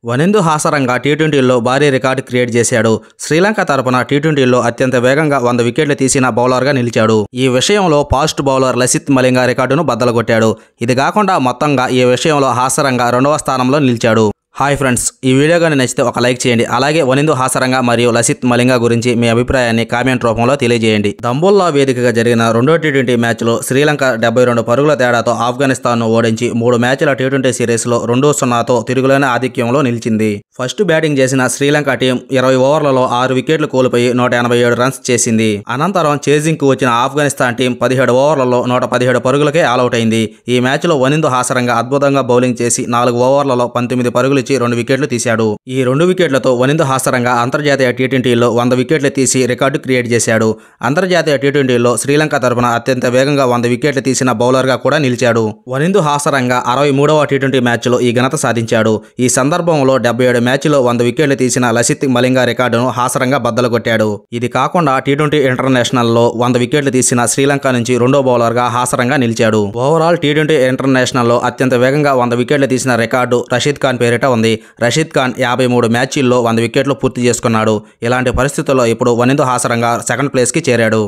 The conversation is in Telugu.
వనిందు హాసరంగా టీ20లో భారీ రికార్డు క్రియేట్ చేశాడు. శ్రీలంక తరపున టీ20లో అత్యంత వేగంగా 100 వికెట్లు తీసిన బౌలర్గా నిలిచాడు. ఈ విషయంలో ఫాస్ట్ బౌలర్ లసిత్ మలింగ రికార్డును బద్దలుకొట్టాడు. ఇది కాకుండా మొత్తంగా ఈ విషయంలో హాసరంగా 2వ స్థానంలో నిలిచాడు. హాయ్ ఫ్రెండ్స్, ఈ వీడియో కానీ నచ్చితే ఒక లైక్ చేయండి. అలాగే వనిందు హాసరంగా మరియు లసిత్ మలింగ గురించి మీ అభిప్రాయాన్ని కామెంట్ రూపంలో తెలియజేయండి. దంబుల్లా వేదికగా జరిగిన రెండో టీ20 మ్యాచ్లో శ్రీలంక 72 పరుగుల తేడాతో ఆఫ్ఘనిస్తాన్ను ఓడించి 3 మ్యాచ్ల టీ20 సిరీస్లో 2-0తో తిరుగులేని ఆధిక్యంలో నిలిచింది. ఫస్ట్ బ్యాటింగ్ చేసిన శ్రీలంక టీం 20 ఓవర్లలో 6 వికెట్లు కోల్పోయి 187 రన్స్ చేసింది. అనంతరం చేజింగ్కు వచ్చిన ఆఫ్ఘనిస్తాన్ టీం 17 ఓవర్లలో 117 పరుగులకే ఆలౌట్ అయింది. ఈ మ్యాచ్లో వనిందు హాసరంగా అద్భుతంగా బౌలింగ్ చేసి 4 ఓవర్లలో 19 పరుగులు 2 వికెట్లు తీశాడు. ఈ 2 వికెట్లతో వనిందు హాసరంగా అంతర్జాతీయ టీ20లో 100 వికెట్లు తీసి రికార్డు క్రియేట్ చేశాడు. అంతర్జాతీయ టీ20లో శ్రీలంక తరపున అత్యంత వేగంగా 100 వికెట్లు తీసిన బౌలర్గా కూడా నిలిచాడు. వనిందు హాసరంగా 63వ టీ20 మ్యాచ్లో ఈ ఘనత సాధించాడు. ఈ సందర్భంలో 77 మ్యాచ్లో 100 వికెట్లు తీసిన లసిత్ మలింగ రికార్డును హాసరంగా బద్దలుకొట్టాడు. ఇది కాకుండా టీ20 ఇంటర్నేషనల్లో 100 వికెట్లు తీసిన శ్రీలంక నుంచి రెండో బౌలర్గా హాసరంగా నిలిచాడు. ఓవరాల్ టీ20 ఇంటర్నేషనల్లో అత్యంత వేగంగా 100 వికెట్లు తీసిన రికార్డు రషీద్ ఖాన్ పేరిట ఉంది. రషీద్ ఖాన్ 53 మ్యాచ్ల్లో 100 వికెట్లు పూర్తి చేసుకున్నాడు. ఇలాంటి పరిస్థితుల్లో ఇప్పుడు వనిందు హాసరంగా సెకండ్ ప్లేస్కి చేరాడు.